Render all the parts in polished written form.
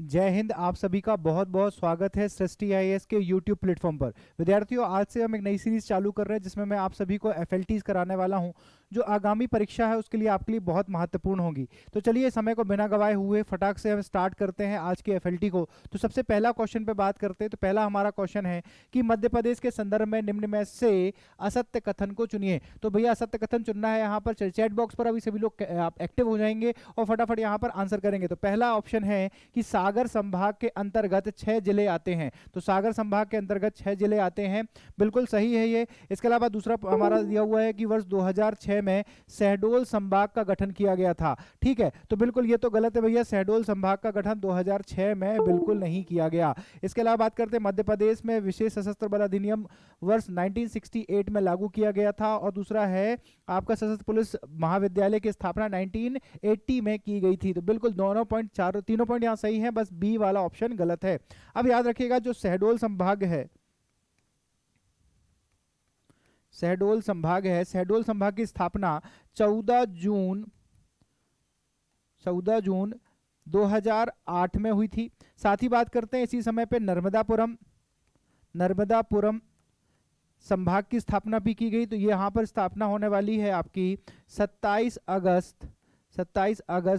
जय हिंद। आप सभी का बहुत बहुत स्वागत है सृष्टि आईएएस के यूट्यूब प्लेटफॉर्म पर। विद्यार्थियों, आज से हम एक नई सीरीज चालू कर रहे हैं जिसमें मैं आप सभी को एफएलटीज कराने वाला हूं, जो आगामी परीक्षा है उसके लिए आपके लिए बहुत महत्वपूर्ण होगी। तो चलिए समय को बिना गवाए हुए फटाक से हम स्टार्ट करते हैं आज की एफएलटी को। तो सबसे पहला क्वेश्चन पे बात करते हैं। तो पहला हमारा क्वेश्चन है कि मध्य प्रदेश के संदर्भ में निम्न में से असत्य कथन को चुनिए। तो भैया असत्य कथन चुनना है। यहाँ पर चैट बॉक्स पर अभी सभी लोग आप एक्टिव हो जाएंगे और फटाफट यहाँ पर आंसर करेंगे। तो पहला ऑप्शन है कि सागर संभाग के अंतर्गत 6 जिले आते हैं। तो सागर संभाग के अंतर्गत 6 जिले आते हैं, बिल्कुल सही है ये। इसके अलावा दूसरा हमारा दिया हुआ है कि वर्ष 2006 में शहडोल संभाग का गठन किया गया था। ठीक है, तो बिल्कुल ये तो गलत है भैया। शहडोल संभाग का गठन 2006 में बिल्कुल नहीं किया गया। इसके अलावा बात करते हैं मध्य प्रदेश में विशेष सशस्त्र बल अधिनियम वर्ष 1968 में लागू किया गया था। और दूसरा है आपका सशस्त्र पुलिस महाविद्यालय की स्थापना 1980 में की गई थी। तो बिल्कुल दोनों पॉइंट, चारों तीनों पॉइंट यहाँ सही है, बस बी वाला ऑप्शन गलत है। अब याद रखिएगा जो शहडोल संभाग है, शहडोल संभाग है, शहडोल संभाग की स्थापना 14 जून 2008 में हुई थी। साथ ही बात करते हैं इसी समय पे नर्मदापुरम संभाग की स्थापना भी की गई। तो ये यहाँ पर स्थापना होने वाली है आपकी 27 अगस्त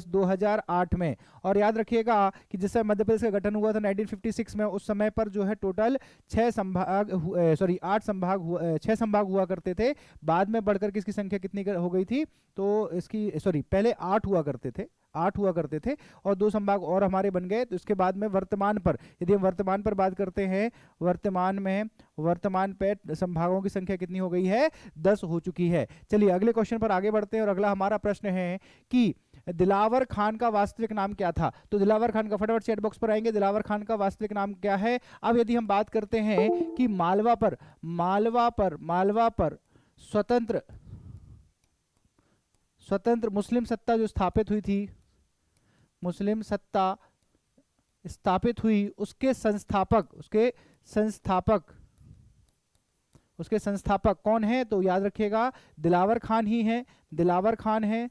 2008 में। और याद रखिएगा कि जिस समय मध्य प्रदेश का गठन हुआ था 1956 में, उस समय पर जो है टोटल 8 संभाग 6 संभाग हुआ करते थे। बाद में बढ़कर किसकी संख्या कितनी हो गई थी, तो इसकी पहले 8 हुआ करते थे और 2 संभाग और हमारे बन गए। तो इसके बाद में वर्तमान पर, यदि हम वर्तमान पर बात करते हैं, वर्तमान पे संभागों की संख्या कितनी हो गई है, 10 हो चुकी है। चलिए अगले क्वेश्चन पर आगे बढ़ते हैं और अगला हमारा प्रश्न है कि दिलावर खान का वास्तविक नाम क्या था। तो दिलावर खान का, फटाफट चैट बॉक्स पर आएंगे, दिलावर खान का वास्तविक नाम क्या है। अब यदि हम बात करते हैं कि मालवा पर स्वतंत्र मुस्लिम सत्ता जो स्थापित हुई थी, मुस्लिम सत्ता स्थापित हुई, उसके संस्थापक कौन है। तो याद रखिएगा दिलावर खान ही है, दिलावर खान है।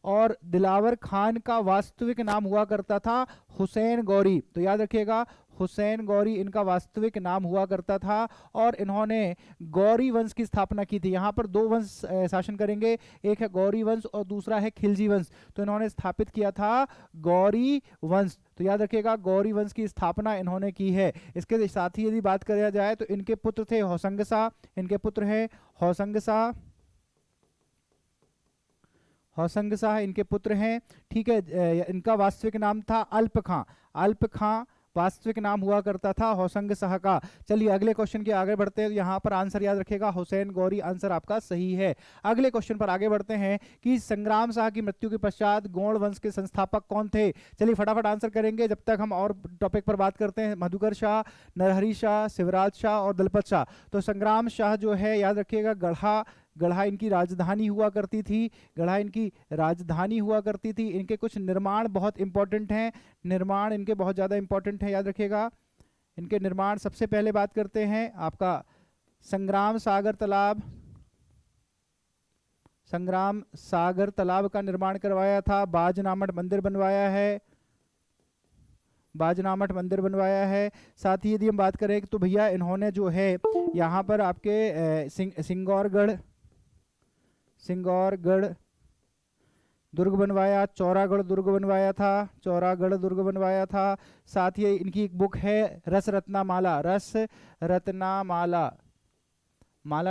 और दिलावर खान का वास्तविक नाम हुआ करता था हुसैन गौरी। तो याद रखिएगा हुसैन गौरी इनका वास्तविक नाम हुआ करता था और इन्होंने गौरी वंश की स्थापना की थी। यहाँ पर 2 वंश शासन करेंगे, एक है गौरी वंश और दूसरा है खिलजी वंश। तो इन्होंने स्थापित किया था गौरी वंश। तो याद रखिएगा गौरी वंश की स्थापना इन्होंने की है। इसके साथ ही यदि बात किया जाए तो इनके पुत्र थे होसंगसा, इनके पुत्र हैं होसंगसा इनके पुत्र हैं। ठीक है, इनका वास्तविक नाम था अल्प खां वास्तविक नाम हुआ करता था होसंग शाह का। चलिए अगले क्वेश्चन के आगे बढ़ते हैं। यहाँ पर आंसर याद रखिएगा हुसैन गौरी, आंसर आपका सही है। अगले क्वेश्चन पर आगे बढ़ते हैं कि संग्राम शाह की मृत्यु के पश्चात गौड़ वंश के संस्थापक कौन थे। चलिए फटाफट आंसर करेंगे जब तक हम और टॉपिक पर बात करते हैं। मधुकर शाह, नरहरि शाह, शिवराज शाह और दलपत शाह। तो संग्राम शाह जो है याद रखिएगा गढ़ा इनकी राजधानी हुआ करती थी, इनके कुछ निर्माण बहुत इंपॉर्टेंट हैं, निर्माण इनके बहुत ज़्यादा इंपॉर्टेंट है, याद रखिएगा इनके निर्माण। सबसे पहले बात करते हैं आपका संग्राम सागर तालाब का निर्माण करवाया था। बाजनामठ मंदिर बनवाया है। साथ ही यदि हम बात करें तो भैया इन्होंने जो है यहाँ पर आपके सिंगौरगढ़ दुर्ग बनवाया, चौरागढ़ दुर्ग बनवाया था। साथ ही इनकी एक बुक है रस रत्नामाला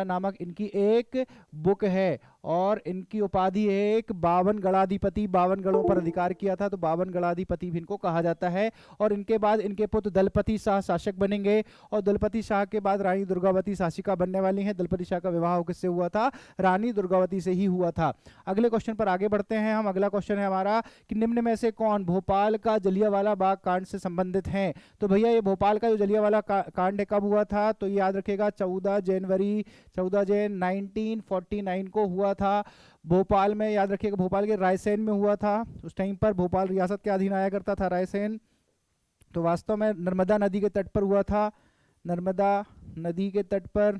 नामक इनकी एक बुक है। और इनकी उपाधि है एक 52 गणाधिपति, 52 गढ़ों पर अधिकार किया था, तो 52 गणाधिपति भी इनको कहा जाता है। और इनके बाद इनके पुत्र दलपति शाह शासक बनेंगे और दलपति शाह के बाद रानी दुर्गावती शासिका बनने वाली हैं। दलपति शाह का विवाह किससे हुआ था, रानी दुर्गावती से ही हुआ था। अगले क्वेश्चन पर आगे बढ़ते हैं हम। अगला क्वेश्चन है हमारा कि निम्न में से कौन भोपाल का जलियांवाला बाग कांड से संबंधित है। तो भैया ये भोपाल का जो जलियांवाला कांड कब हुआ था, तो याद रखिएगा 14 जनवरी 1949 को हुआ था। भोपाल में याद रखिएगा भोपाल के रायसेन में हुआ था। उस टाइम पर भोपाल रियासत के अधीन आया करता था रायसेन। तो वास्तव में नर्मदा नदी के तट पर हुआ था, नर्मदा नदी के तट पर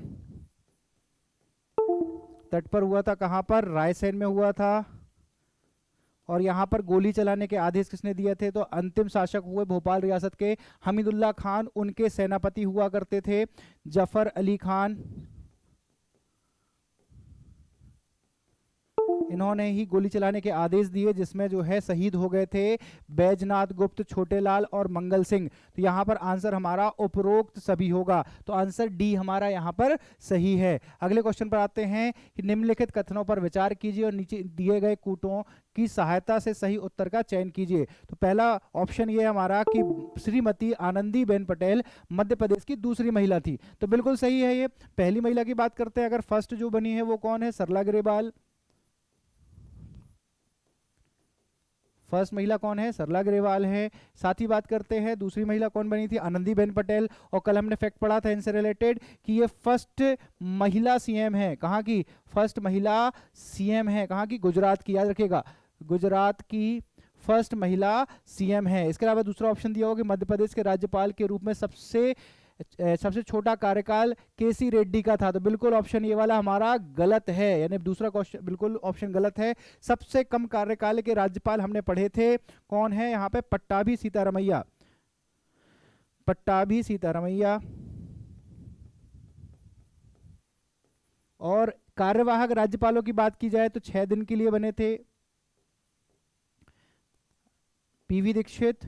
हुआ था। कहां पर, रायसेन में हुआ था। और यहाँ पर गोली चलाने के आदेश किसने दिए थे? तो अंतिम शासक हुए भोपाल रियासत के हमीदुल्लाह खान, उनके सेनापति हुआ करते थे जफर अली खान। इन्होंने ही गोली चलाने के आदेश दिए, जिसमें जो है शहीद हो गए थे बैजनाथ गुप्त, छोटे लाल और मंगल सिंह। तो यहाँ पर आंसर हमारा उपरोक्त सभी होगा, तो आंसर डी हमारा यहाँ पर सही है। अगले क्वेश्चन पर आते हैं कि निम्नलिखित कथनों पर विचार कीजिए और नीचे दिए गए कूटों की सहायता से सही उत्तर का चयन कीजिए। तो पहला ऑप्शन ये हमारा कि श्रीमती आनंदीबेन पटेल मध्य प्रदेश की दूसरी महिला थी, तो बिल्कुल सही है ये। पहली महिला की बात करते हैं, अगर फर्स्ट जो बनी है वो कौन है? सरला ग्रेवाल। फर्स्ट महिला कौन है? सरला ग्रेवाल है। साथ ही बात करते हैं दूसरी महिला कौन बनी थी? आनंदीबेन पटेल। और कल हमने फैक्ट पढ़ा था इनसे रिलेटेड कि ये फर्स्ट महिला सीएम है। कहाँ की? फर्स्ट महिला सीएम है। कहाँ की? गुजरात की, याद रखिएगा, गुजरात की फर्स्ट महिला सीएम है। इसके अलावा दूसरा ऑप्शन दिया होगा कि मध्य प्रदेश के राज्यपाल के रूप में सबसे छोटा कार्यकाल केसी रेड्डी का था, तो बिल्कुल ऑप्शन ये वाला हमारा गलत है, यानी दूसरा क्वेश्चन बिल्कुल ऑप्शन गलत है। सबसे कम कार्यकाल के राज्यपाल हमने पढ़े थे, कौन है यहाँ पे? पट्टाभी सीतारमैया। पट्टाभी सीतारमैया। और कार्यवाहक राज्यपालों की बात की जाए तो 6 दिन के लिए बने थे पीवी दीक्षित।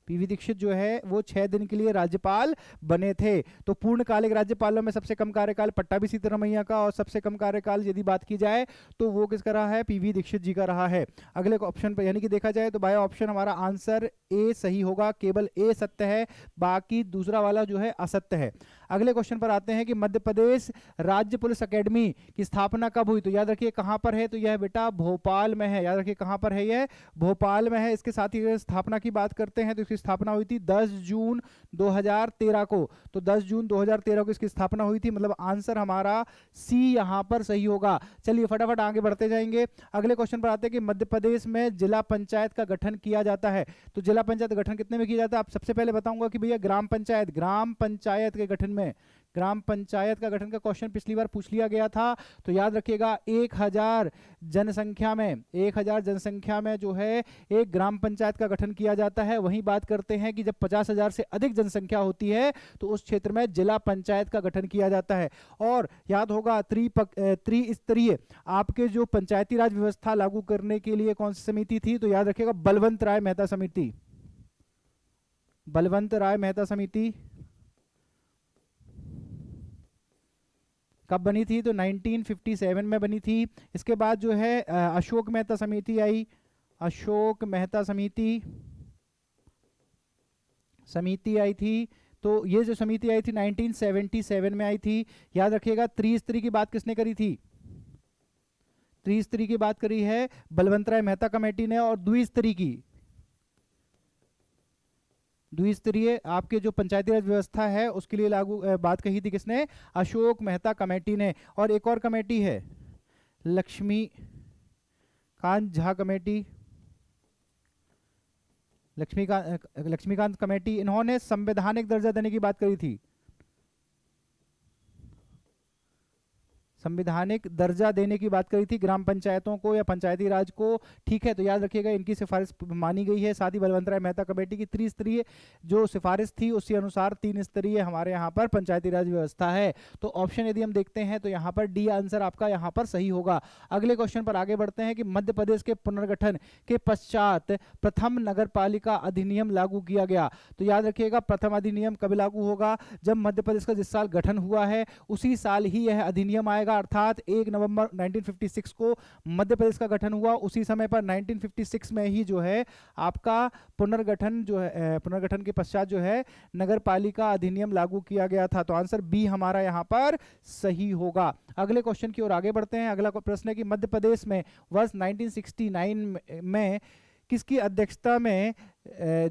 पीवी दीक्षित जो है वो 6 दिन के लिए राज्यपाल बने थे। तो पूर्णकालिक राज्यपालों में सबसे कम कार्यकाल पट्टाभी सीतारमैया का, और सबसे कम कार्यकाल यदि बात की जाए तो वो किसका रहा है? पीवी दीक्षित जी का रहा है। अगले ऑप्शन पर यानी कि देखा जाए तो बाय ऑप्शन हमारा आंसर ए सही होगा, केवल ए सत्य है, बाकी दूसरा वाला जो है असत्य है। अगले क्वेश्चन पर आते हैं कि मध्य प्रदेश राज्य पुलिस अकेडमी की स्थापना कब हुई? तो याद रखिए कहां पर है? तो यह बेटा भोपाल में है। याद रखिए कहां पर है? यह भोपाल में है। इसके साथ ही स्थापना की बात करते हैं तो इसकी स्थापना हुई थी 10 जून 2013 को। तो 10 जून 2013 को इसकी स्थापना हुई थी, मतलब आंसर हमारा सी यहां पर सही होगा। चलिए फटाफट आगे बढ़ते जाएंगे। अगले क्वेश्चन पर आते हैं कि मध्य प्रदेश में जिला पंचायत का गठन किया जाता है। तो जिला पंचायत गठन कितने में किया जाता है? आप सबसे पहले बताऊंगा कि भैया ग्राम पंचायत के गठन में, ग्राम पंचायत का गठन का क्वेश्चन पिछली बार पूछ लिया गया था। तो याद रखिएगा 1000 जनसंख्या में, 1000 जनसंख्या में जो है एक ग्राम पंचायत का गठन किया जाता है। वहीं बात करते हैं कि जब 50,000 से अधिक जनसंख्या होती है तो उस क्षेत्र में जिला पंचायत का गठन किया जाता है। और याद होगा त्रिस्तरीय आपके जो पंचायती राज व्यवस्था लागू करने के लिए कौन सी समिति थी? तो याद रखिएगा बलवंत राय मेहता समिति। बलवंत राय मेहता समिति कब बनी थी? तो 1957 में बनी थी। इसके बाद जो है अशोक मेहता समिति आई। अशोक मेहता समिति आई थी। तो ये जो समिति आई थी 1977 में आई थी। याद रखिएगा त्रिस्तरीय की बात किसने करी थी? त्रिस्तरीय की बात करी है बलवंत राय मेहता कमेटी ने। और द्विस्तरीय आपके जो पंचायती राज व्यवस्था है उसके लिए लागू बात कही थी किसने? अशोक मेहता कमेटी ने। और एक और कमेटी है लक्ष्मीकांत झा कमेटी, लक्ष्मीकांत कमेटी। इन्होंने संवैधानिक दर्जा देने की बात करी थी, संवैधानिक दर्जा देने की बात करी थी ग्राम पंचायतों को या पंचायती राज को। ठीक है, तो याद रखिएगा इनकी सिफारिश मानी गई है। साथ ही बलवंत राय मेहता कमेटी की त्रिस्तरीय जो सिफारिश थी उसी अनुसार 3 स्तरीय हमारे यहाँ पर पंचायती राज व्यवस्था है। तो ऑप्शन यदि हम देखते हैं तो यहाँ पर डी आंसर आपका यहाँ पर सही होगा। अगले क्वेश्चन पर आगे बढ़ते हैं कि मध्य प्रदेश के पुनर्गठन के पश्चात प्रथम नगर पालिका अधिनियम लागू किया गया। तो याद रखिएगा प्रथम अधिनियम कब लागू होगा? जब मध्य प्रदेश का जिस साल गठन हुआ है उसी साल ही यह अधिनियम आएगा, अर्थात 1 नवंबर 1956 को मध्य प्रदेश का गठन हुआ। उसी समय पर 1956 में ही जो है आपका पुनर्गठन जो है, पुनर्गठन के पश्चात जो है नगर पालिका अधिनियम लागू किया गया था। तो आंसर बी हमारा यहाँ पर सही होगा। अगले क्वेश्चन की ओर आगे बढ़ते हैं। अगला प्रश्न है कि मध्य प्रदेश में वर्ष 1969 में किसकी अध्यक्षता में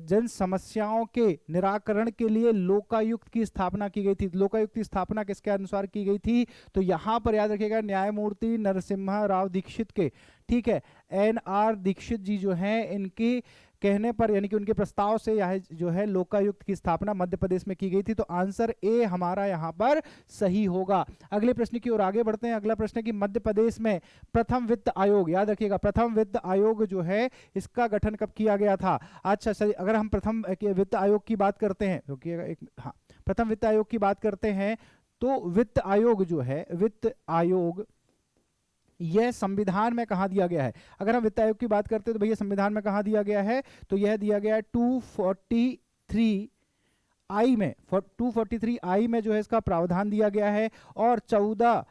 जन समस्याओं के निराकरण के लिए लोकायुक्त की स्थापना की गई थी? लोकायुक्त की स्थापना किसके अनुसार की गई थी? तो यहाँ पर याद रखिएगा न्यायमूर्ति नरसिम्हा राव दीक्षित के, ठीक है, NR दीक्षित जी जो हैं इनकी कहने पर यानी कि उनके प्रस्ताव से यह जो है लोकायुक्त की स्थापना मध्य प्रदेश में की गई थी। तो आंसर ए हमारा यहाँ पर सही होगा। अगले प्रश्न की ओर आगे बढ़ते हैं। अगला प्रश्न है कि मध्य प्रदेश में प्रथम वित्त आयोग, याद रखिएगा प्रथम वित्त आयोग जो है इसका गठन कब किया गया था। अच्छा सर, अगर हम प्रथम वित्त आयोग की बात करते हैं, क्योंकि हाँ प्रथम वित्त आयोग की बात करते हैं तो वित्त आयोग जो है, वित्त आयोग यह संविधान में कहा दिया गया है। अगर हम वित्त आयोग की बात करते हैं तो भैया संविधान में कहा दिया गया है, तो यह दिया गया है 243 आई में, 243 आई में जो है इसका प्रावधान दिया गया है। और 14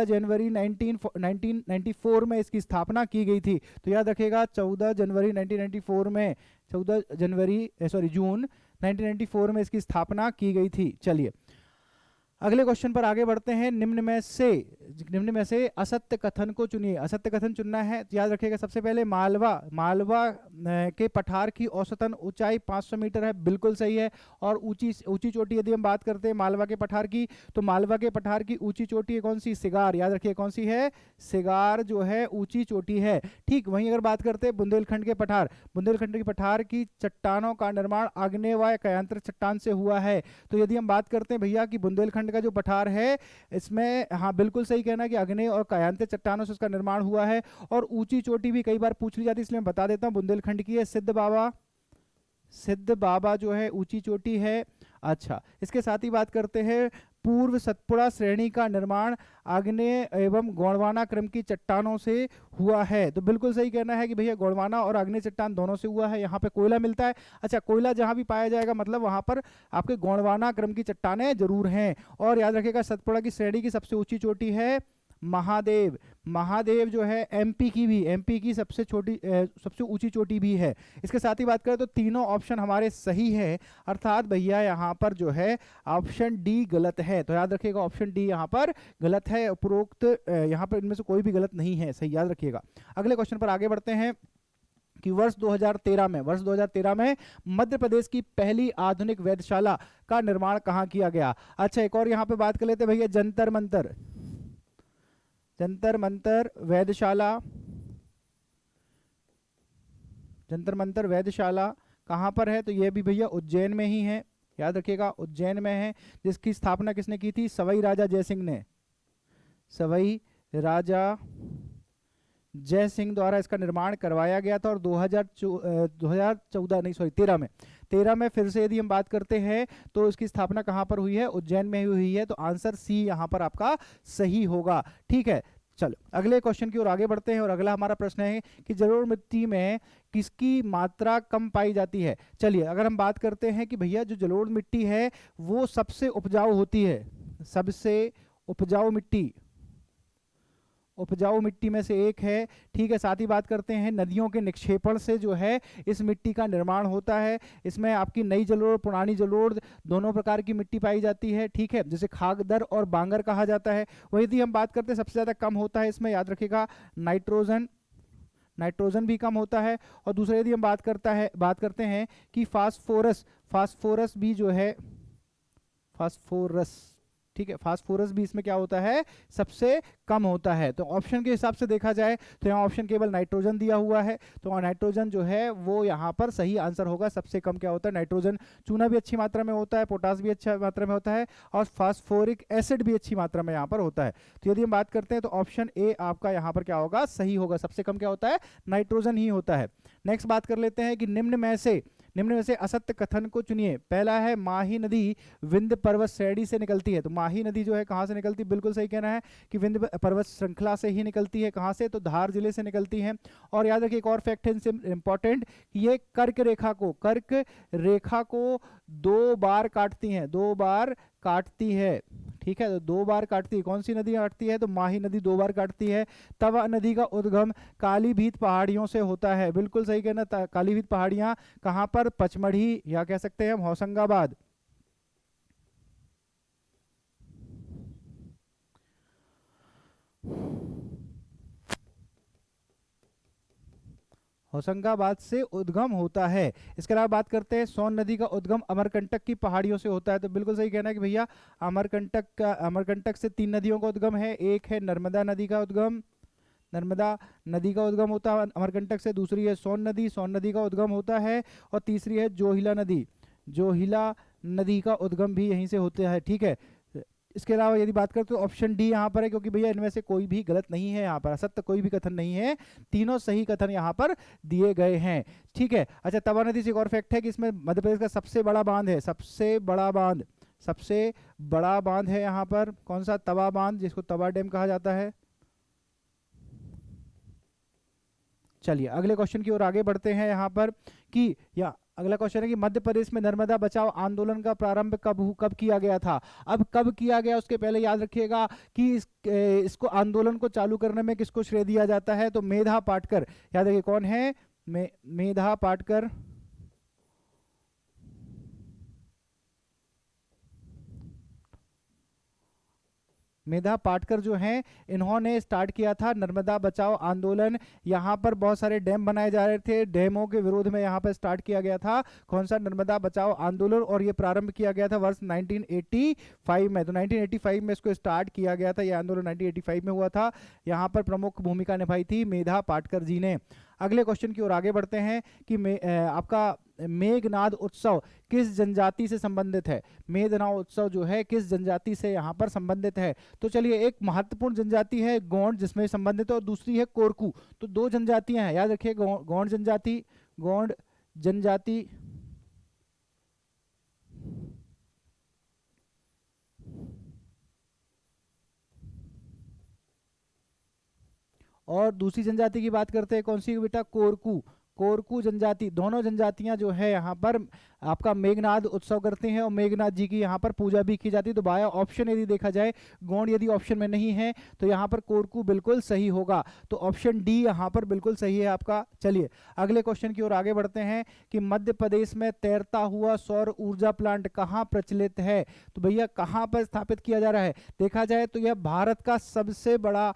जनवरी 1994 में इसकी स्थापना की गई थी। तो याद रखिएगा 14 जनवरी 1994 में, जून 1994 में इसकी स्थापना की गई थी। चलिए अगले क्वेश्चन पर आगे बढ़ते हैं। निम्न में से असत्य कथन को चुनिए। असत्य कथन चुनना है तो याद रखिएगा सबसे पहले मालवा के पठार की औसतन ऊंचाई 500 मीटर है, बिल्कुल सही है। और ऊंची चोटी यदि हम बात करते हैं मालवा के पठार की, तो मालवा के पठार की ऊंची चोटी है कौन सी, सिगार, याद रखिए कौन सी है, सिगार जो है ऊंची चोटी है। ठीक, वहीं अगर बात करते हैं बुंदेलखंड के पठार की चट्टानों का निर्माण आग्नेय व कायांतर चट्टान से हुआ है। तो यदि हम बात करते हैं भैया कि बुंदेलखंड का जो पठार है इसमें, हाँ बिल्कुल सही कहना है कि आग्नेय और कायांतर चट्टानों से उसका निर्माण हुआ है। और ऊंची चोटी भी कई बार पूछ ली जाती है, इसलिए मैं बता देता हूं बुंदेलखंड की है सिद्ध बाबा जो है ऊंची चोटी है। अच्छा, इसके साथ ही बात करते हैं पूर्व सतपुड़ा श्रेणी का निर्माण आग्नेय एवं गोंडवाना क्रम की चट्टानों से हुआ है। तो बिल्कुल सही कहना है कि भैया गोंडवाना और आग्नेय चट्टान दोनों से हुआ है। यहाँ पे कोयला मिलता है। अच्छा, कोयला जहाँ भी पाया जाएगा मतलब वहाँ पर आपके गोंडवाना क्रम की चट्टानें जरूर हैं। और याद रखिएगा सतपुड़ा की श्रेणी की सबसे ऊंची चोटी है महादेव जो है एमपी की सबसे ऊंची चोटी भी है। इसके साथ ही बात करें तो तीनों ऑप्शन हमारे सही है, अर्थात भैया यहाँ पर जो है ऑप्शन डी गलत है। तो याद रखिएगा ऑप्शन डी यहाँ पर गलत है। उपरोक्त यहाँ पर इनमें से कोई भी गलत नहीं है, सही याद रखिएगा। अगले क्वेश्चन पर आगे बढ़ते हैं कि वर्ष 2013 में मध्य प्रदेश की पहली आधुनिक वेधशाला का निर्माण कहाँ किया गया। अच्छा, एक और यहाँ पे बात कर लेते भैया जंतर मंतर वेधशाला कहाँ पर है। तो यह भी भैया उज्जैन में ही है, याद रखिएगा उज्जैन में है। जिसकी स्थापना किसने की थी, सवाई राजा जय सिंह द्वारा इसका निर्माण करवाया गया था। और 13 में फिर से यदि हम बात करते हैं तो इसकी स्थापना कहाँ पर हुई है, उज्जैन में हुई है। तो आंसर सी यहाँ पर आपका सही होगा। ठीक है, चलो अगले क्वेश्चन की ओर आगे बढ़ते हैं। और अगला हमारा प्रश्न है कि जलोढ़ मिट्टी में किसकी मात्रा कम पाई जाती है। चलिए अगर हम बात करते हैं कि भैया जो जलोढ़ मिट्टी है वो सबसे उपजाऊ होती है, सबसे उपजाऊ मिट्टी में से एक है। ठीक है, साथ ही बात करते हैं नदियों के निक्षेपण से जो है इस मिट्टी का निर्माण होता है। इसमें आपकी नई जलोढ़ पुरानी जलोढ़ दोनों प्रकार की मिट्टी पाई जाती है। ठीक है, जिसे खागदर और बांगर कहा जाता है। वही यदि हम बात करते हैं सबसे ज़्यादा कम होता है इसमें, याद रखिएगा नाइट्रोजन भी कम होता है। और दूसरा यदि हम बात करते हैं कि फास्फोरस भी जो है ठीक है, फास्फोरस भी इसमें क्या होता है, सबसे कम होता है। तो ऑप्शन के हिसाब से देखा जाए तो यहाँ ऑप्शन केवल नाइट्रोजन दिया हुआ है, तो नाइट्रोजन जो है वो यहाँ पर सही आंसर होगा। सबसे कम क्या होता है, नाइट्रोजन। चूना भी अच्छी मात्रा में होता है, पोटास भी अच्छी मात्रा में होता है, और फास्फोरिक एसिड भी अच्छी मात्रा में यहाँ पर होता है। तो यदि हम बात करते हैं तो ऑप्शन ए आपका यहाँ पर क्या होगा, सही होगा। सबसे कम क्या होता है, नाइट्रोजन ही होता है। नेक्स्ट बात कर लेते हैं कि निम्न में से असत्य कथन को चुनिए। पहला है माही नदी विंध्य पर्वत श्रेणी से निकलती है। तो माही नदी जो है कहाँ से निकलती है, बिल्कुल सही कहना है कि विंध्य पर्वत श्रृंखला से ही निकलती है। कहाँ से, तो धार जिले से निकलती है। और याद रखिए एक और फैक्ट है इंपॉर्टेंट, ये कर्क रेखा को 2 बार काटती है। ठीक है, तो 2 बार काटती है। कौन सी नदी काटती है, तो माही नदी 2 बार काटती है। तवा नदी का उद्गम कालीभीत पहाड़ियों से होता है। बिल्कुल सही कहना, कालीभीत पहाड़ियां कहां पर, पचमढ़ी या कह सकते हैं हम होशंगाबाद। होशंगाबाद से उद्गम होता है। इसके अलावा बात करते हैं सोन नदी का उद्गम अमरकंटक की पहाड़ियों से होता है। तो बिल्कुल सही कहना है कि भैया अमरकंटक से 3 नदियों का उद्गम है। एक है नर्मदा नदी का उद्गम, नर्मदा नदी का उद्गम होता है अमरकंटक से। दूसरी है सोन नदी का उद्गम होता है। और तीसरी है जोहिला नदी, जोहिला नदी का उद्गम भी यहीं से होता है, ठीक है। इसके अलावा यदि बात करें तो ऑप्शन डी यहाँ पर है, क्योंकि भैया इनमें से कोई भी गलत नहीं है, यहाँ पर असत्य कोई भी कथन नहीं है, तीनों सही कथन यहाँ पर दिए गए हैं, ठीक है। अच्छा, तवा नदी से एक और फैक्ट है कि इसमें मध्य प्रदेश का सबसे बड़ा बांध है, सबसे बड़ा बांध, सबसे बड़ा बांध है यहाँ पर कौन सा, तवा बांध, जिसको तवा डैम कहा जाता है। चलिए अगले क्वेश्चन की ओर आगे बढ़ते हैं यहाँ पर कि या अगला क्वेश्चन है कि मध्य प्रदेश में नर्मदा बचाओ आंदोलन का प्रारंभ कब किया गया था। अब कब किया गया उसके पहले याद रखिएगा कि इसको आंदोलन को चालू करने में किसको श्रेय दिया जाता है, तो मेधा पाटकर, याद रखिए कौन है, मेधा पाटकर। मेधा पाटकर जो हैं इन्होंने स्टार्ट किया था नर्मदा बचाओ आंदोलन। यहाँ पर बहुत सारे डैम बनाए जा रहे थे, डैमों के विरोध में यहाँ पर स्टार्ट किया गया था कौन सा, नर्मदा बचाओ आंदोलन। और ये प्रारंभ किया गया था वर्ष 1985 में, तो 1985 में इसको स्टार्ट किया गया था, ये आंदोलन 1985 में हुआ था। यहाँ पर प्रमुख भूमिका निभाई थी मेधा पाटकर जी ने। अगले क्वेश्चन की ओर आगे बढ़ते हैं कि आपका मेघनाद उत्सव किस जनजाति से संबंधित है। मेघनाद उत्सव जो है किस जनजाति से यहाँ पर संबंधित है, तो चलिए एक महत्वपूर्ण जनजाति है गोंड जिसमें संबंधित है, और दूसरी है कोरकू। तो दो जनजातियां हैं, याद रखिए गोंड जनजाति, गोंड जनजाति और दूसरी जनजाति की बात करते हैं कौन सी बेटा, कोरकू, कोरकू जनजाति। दोनों जनजातियां जो है यहाँ पर आपका मेघनाद उत्सव करते हैं और मेघनाथ जी की यहाँ पर पूजा भी की जाती है। तो बाया ऑप्शन यदि देखा जाए, गोंड यदि ऑप्शन में नहीं है तो यहाँ पर कोरकू बिल्कुल सही होगा, तो ऑप्शन डी यहाँ पर बिल्कुल सही है आपका। चलिए अगले क्वेश्चन की ओर आगे बढ़ते हैं कि मध्य प्रदेश में तैरता हुआ सौर ऊर्जा प्लांट कहाँ प्रचलित है, तो भैया कहाँ पर स्थापित किया जा रहा है। देखा जाए तो यह भारत का सबसे बड़ा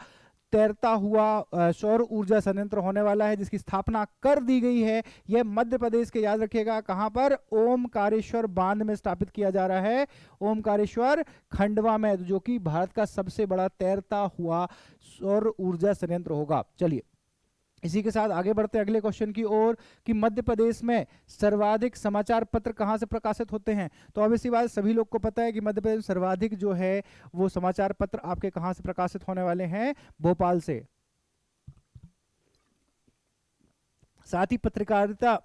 तैरता हुआ सौर ऊर्जा संयंत्र होने वाला है, जिसकी स्थापना कर दी गई है। यह मध्य प्रदेश के, याद रखिएगा कहां पर, ओमकारेश्वर बांध में स्थापित किया जा रहा है, ओमकारेश्वर खंडवा में, जो कि भारत का सबसे बड़ा तैरता हुआ सौर ऊर्जा संयंत्र होगा। चलिए इसी के साथ आगे बढ़ते हैं अगले क्वेश्चन की ओर कि मध्य प्रदेश में सर्वाधिक समाचार पत्र कहां से प्रकाशित होते हैं। तो अब इसी बात सभी लोग को पता है कि मध्य प्रदेश में सर्वाधिक जो है वो समाचार पत्र आपके कहां से प्रकाशित होने वाले हैं, भोपाल से। साथ ही पत्रकारिता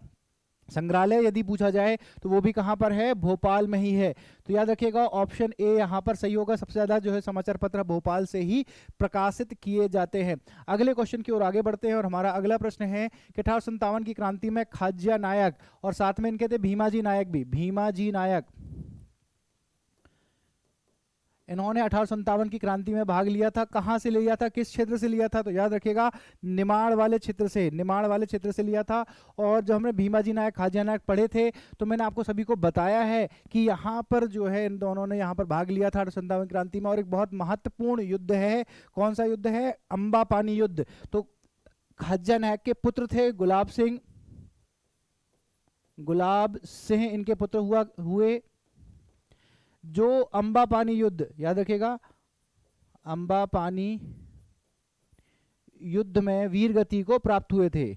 संग्रहालय यदि पूछा जाए तो वो भी कहां पर है, भोपाल में ही है। तो याद रखिएगा ऑप्शन ए यहां पर सही होगा, सबसे ज्यादा जो है समाचार पत्र भोपाल से ही प्रकाशित किए जाते हैं। अगले क्वेश्चन की ओर आगे बढ़ते हैं और हमारा अगला प्रश्न है कि 1857 की क्रांति में खाज्या नायक और साथ में इनके थे भीमाजी नायक भी, भीमाजी नायक, इन्होंने 1857 की क्रांति में भाग लिया था। कहां से लिया था, किस क्षेत्र से लिया था, तो याद रखिएगा निमाड़ वाले क्षेत्र से, निमाड़ वाले क्षेत्र से लिया था। और जब हमने भीमाजी नायक खाज्या नायक पढ़े थे तो मैंने आपको सभी को बताया है कि यहाँ पर जो है इन दोनों ने यहाँ पर भाग लिया था 1857 क्रांति में। और एक बहुत महत्वपूर्ण युद्ध है, कौन सा युद्ध है, अंबा पानी युद्ध। तो खाज्या नायक के पुत्र थे गुलाब सिंह, गुलाब सिंह इनके पुत्र हुए। जो अंबा पानी युद्ध, याद रखिएगा अंबा पानी युद्ध में वीर गति को प्राप्त हुए थे।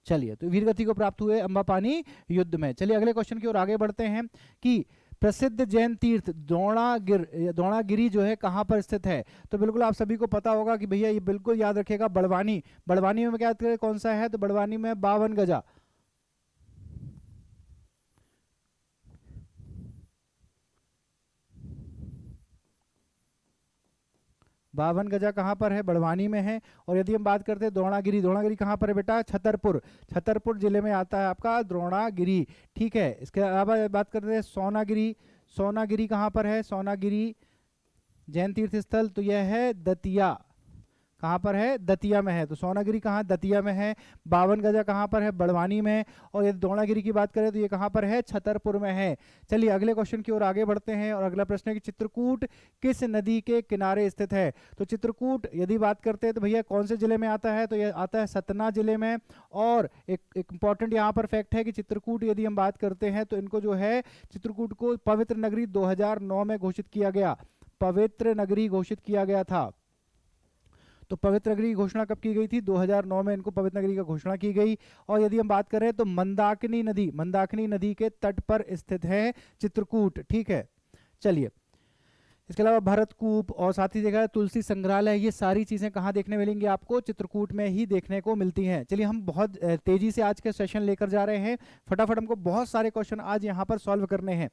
चलिए तो वीर गति को प्राप्त हुए अंबा पानी युद्ध में। चलिए अगले क्वेश्चन की ओर आगे बढ़ते हैं कि प्रसिद्ध जैन तीर्थ द्रोणागिरी जो है कहां पर स्थित है। तो बिल्कुल आप सभी को पता होगा कि भैया ये बिल्कुल याद रखिएगा बड़वानी, बड़वानी में क्या कौन सा है, तो बड़वानी में 52 गजा, बावन गजा कहाँ पर है, बड़वानी में है। और यदि हम बात करते हैं द्रोणागिरी, द्रोणागिरी कहाँ पर है बेटा, छतरपुर, छतरपुर जिले में आता है आपका द्रोणागिरी, ठीक है। इसके अलावा बात करते हैं सोनागिरी, सोनागिरी कहाँ पर है, सोनागिरी जैन तीर्थ स्थल, तो यह है दतिया, कहाँ पर है, दतिया में है। तो सोनागिरी कहाँ, दतिया में है। 52 गजा कहाँ पर है, बड़वानी में। और ये द्रोणागिरी की बात करें तो ये कहाँ पर है, छतरपुर में है। चलिए अगले क्वेश्चन की ओर आगे बढ़ते हैं और अगला प्रश्न है कि चित्रकूट किस नदी के किनारे स्थित है। तो चित्रकूट यदि बात करते हैं तो भैया कौन से जिले में आता है, तो ये आता है सतना जिले में। और एक इंपॉर्टेंट यहाँ पर फैक्ट है कि चित्रकूट यदि हम बात करते हैं तो इनको जो है चित्रकूट को पवित्र नगरी 2009 में घोषित किया गया, पवित्र नगरी घोषित किया गया था। तो पवित्र नगरी की घोषणा कब की गई थी, 2009 में इनको पवित्र नगरी का घोषणा की गई। और यदि हम बात करें तो मंदाकिनी नदी के तट पर स्थित है चित्रकूट, ठीक है। चलिए इसके अलावा भरतकूप और साथ ही देखा तुलसी संग्रहालय, ये सारी चीजें कहाँ देखने मिलेंगी आपको, चित्रकूट में ही देखने को मिलती हैं। चलिए हम बहुत तेजी से आज के सेशन लेकर जा रहे हैं, फटाफट हमको बहुत सारे क्वेश्चन आज यहाँ पर सॉल्व करने हैं।